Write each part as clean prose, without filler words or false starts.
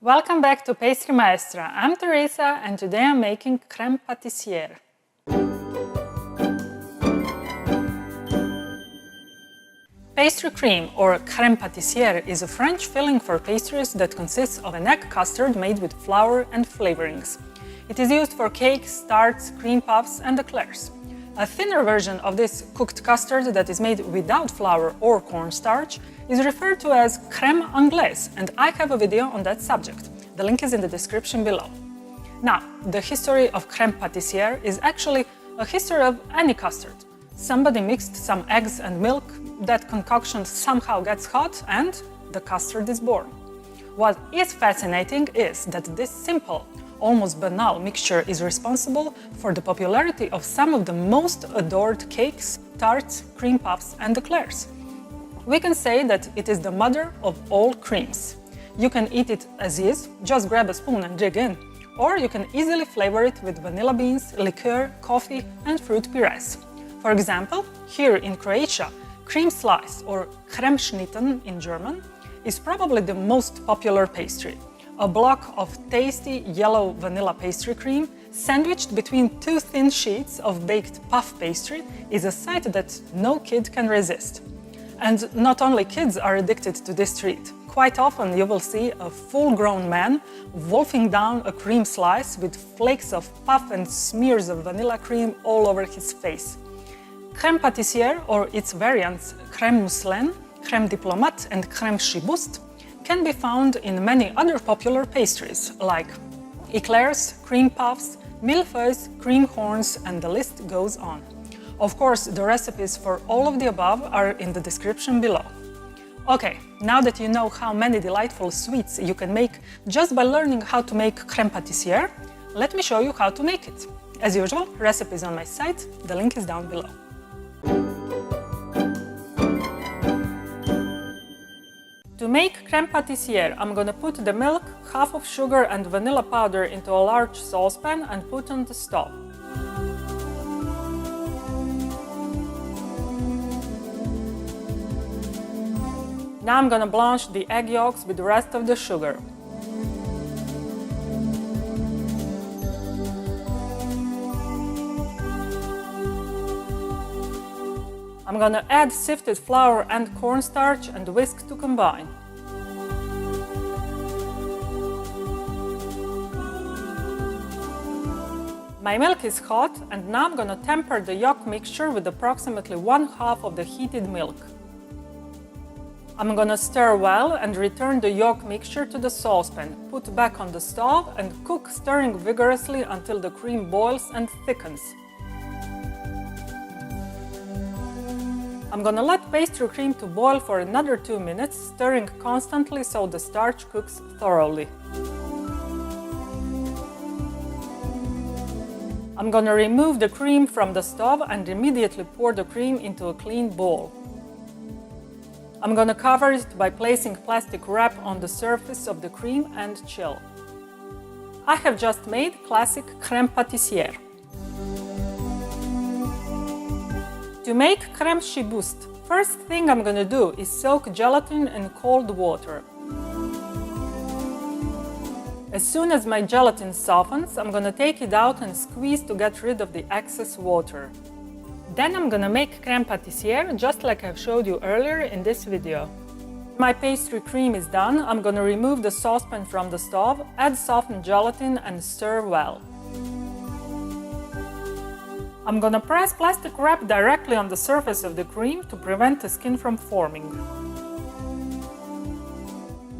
Welcome back to Pastry Maestra. I'm Teresa and today I'm making crème pâtissière. Pastry cream, or crème pâtissière, is a French filling for pastries that consists of an egg custard made with flour and flavorings. It is used for cakes, tarts, cream puffs and eclairs. A thinner version of this cooked custard that is made without flour or cornstarch is referred to as crème anglaise, and I have a video on that subject. The link is in the description below. Now, the history of crème pâtissière is actually a history of any custard. Somebody mixed some eggs and milk, that concoction somehow gets hot, and the custard is born. What is fascinating is that this simple, almost banal mixture is responsible for the popularity of some of the most adored cakes, tarts, cream puffs and eclairs. We can say that it is the mother of all creams. You can eat it as is, just grab a spoon and dig in, or you can easily flavor it with vanilla beans, liqueur, coffee and fruit purees. For example, here in Croatia, cream slice, or Cremeschnitten in German, is probably the most popular pastry. A block of tasty yellow vanilla pastry cream sandwiched between two thin sheets of baked puff pastry is a sight that no kid can resist. And not only kids are addicted to this treat. Quite often you will see a full-grown man wolfing down a cream slice with flakes of puff and smears of vanilla cream all over his face. Crème pâtissière, or its variants crème mousseline, crème diplomate and crème chibouste, can be found in many other popular pastries like eclairs, cream puffs, millefeuilles, cream horns, and the list goes on. Of course, the recipes for all of the above are in the description below. Okay, now that you know how many delightful sweets you can make just by learning how to make crème pâtissière, let me show you how to make it. As usual, recipes on my site, the link is down below. To make crème pâtissière, I'm gonna put the milk, half of sugar and vanilla powder into a large saucepan and put on the stove. Now I'm gonna blanch the egg yolks with the rest of the sugar. I'm gonna add sifted flour and cornstarch and whisk to combine. My milk is hot and now I'm gonna temper the yolk mixture with approximately 1/2 of the heated milk. I'm gonna stir well and return the yolk mixture to the saucepan, put back on the stove and cook, stirring vigorously until the cream boils and thickens. I'm gonna let pastry cream to boil for another 2 minutes, stirring constantly so the starch cooks thoroughly. I'm gonna remove the cream from the stove and immediately pour the cream into a clean bowl. I'm gonna cover it by placing plastic wrap on the surface of the cream and chill. I have just made classic crème pâtissière. To make crème chibouste, first thing I'm gonna do is soak gelatin in cold water. As soon as my gelatin softens, I'm gonna take it out and squeeze to get rid of the excess water. Then I'm gonna make crème pâtissière just like I've showed you earlier in this video. My pastry cream is done. I'm gonna remove the saucepan from the stove, add softened gelatin and stir well. I'm gonna press plastic wrap directly on the surface of the cream to prevent the skin from forming.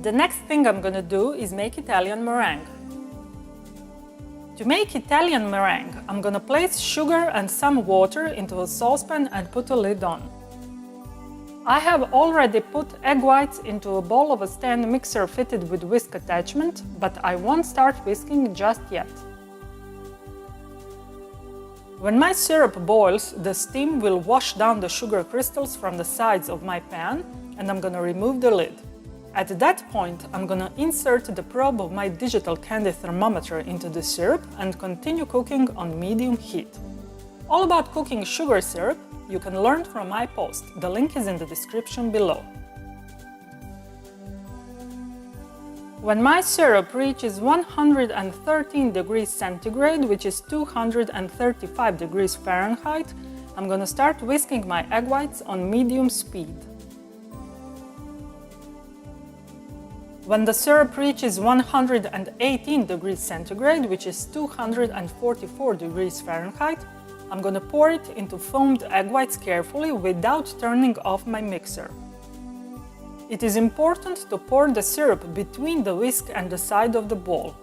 The next thing I'm gonna do is make Italian meringue. To make Italian meringue, I'm gonna place sugar and some water into a saucepan and put a lid on. I have already put egg whites into a bowl of a stand mixer fitted with whisk attachment, but I won't start whisking just yet. When my syrup boils, the steam will wash down the sugar crystals from the sides of my pan, and I'm gonna remove the lid. At that point, I'm gonna insert the probe of my digital candy thermometer into the syrup and continue cooking on medium heat. All about cooking sugar syrup you can learn from my post. The link is in the description below. When my syrup reaches 113 degrees centigrade, which is 235 degrees Fahrenheit, I'm gonna start whisking my egg whites on medium speed. When the syrup reaches 118 degrees centigrade, which is 244 degrees Fahrenheit, I'm gonna pour it into foamed egg whites carefully without turning off my mixer. It is important to pour the syrup between the whisk and the side of the bowl.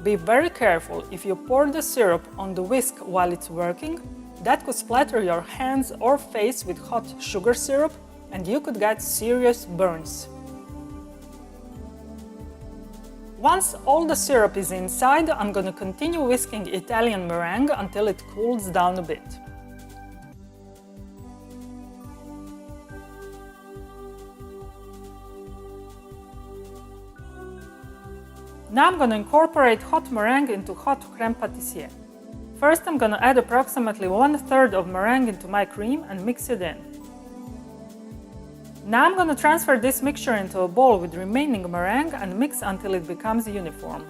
Be very careful. If you pour the syrup on the whisk while it's working, that could splatter your hands or face with hot sugar syrup and you could get serious burns. Once all the syrup is inside, I'm gonna continue whisking Italian meringue until it cools down a bit. Now I'm gonna incorporate hot meringue into hot crème pâtissière. First I'm gonna add approximately 1/3 of meringue into my cream and mix it in. Now I'm gonna transfer this mixture into a bowl with remaining meringue and mix until it becomes uniform.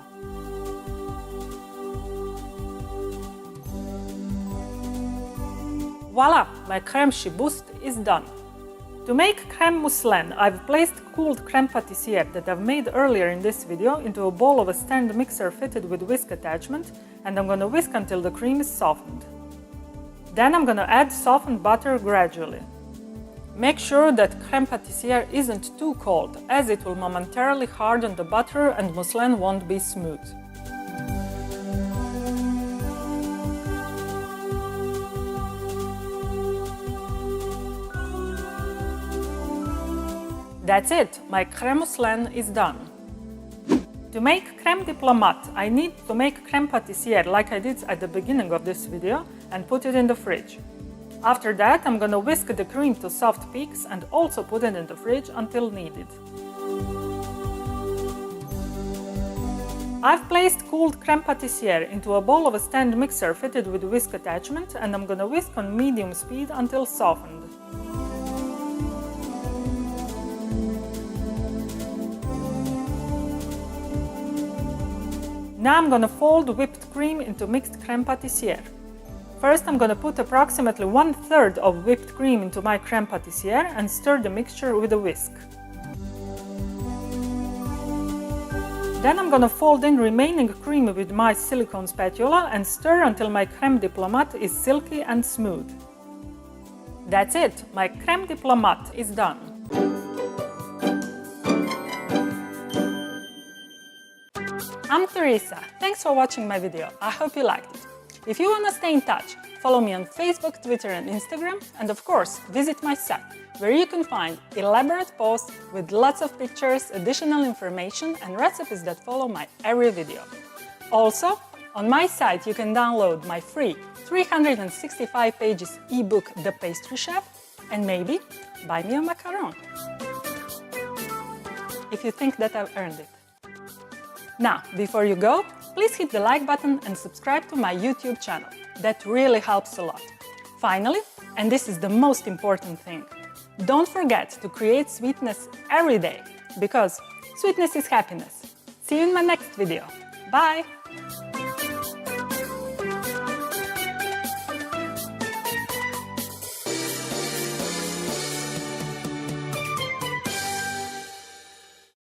Voila! My crème chibouste is done. To make crème mousseline, I've placed cooled crème pâtissière that I've made earlier in this video into a bowl of a stand mixer fitted with whisk attachment, and I'm gonna whisk until the cream is softened. Then I'm gonna add softened butter gradually. Make sure that crème pâtissière isn't too cold, as it will momentarily harden the butter and mousseline won't be smooth. That's it, my crème mousseline is done. To make crème diplomate, I need to make crème pâtissière like I did at the beginning of this video and put it in the fridge. After that, I'm gonna whisk the cream to soft peaks and also put it in the fridge until needed. I've placed cooled crème pâtissière into a bowl of a stand mixer fitted with whisk attachment and I'm gonna whisk on medium speed until softened. Now I'm gonna fold whipped cream into mixed crème pâtissière. First I'm gonna put approximately 1/3 of whipped cream into my crème pâtissière and stir the mixture with a whisk. Then I'm gonna fold in remaining cream with my silicone spatula and stir until my crème diplomate is silky and smooth. That's it, my crème diplomate is done. I'm Teresa. Thanks for watching my video. I hope you liked it. If you want to stay in touch, follow me on Facebook, Twitter and Instagram, and of course, visit my site, where you can find elaborate posts with lots of pictures, additional information and recipes that follow my every video. Also, on my site you can download my free 365 pages ebook The Pastry Chef and maybe buy me a macaron, if you think that I've earned it. Now, before you go, please hit the like button and subscribe to my YouTube channel. That really helps a lot. Finally, and this is the most important thing, don't forget to create sweetness every day, because sweetness is happiness. See you in my next video. Bye!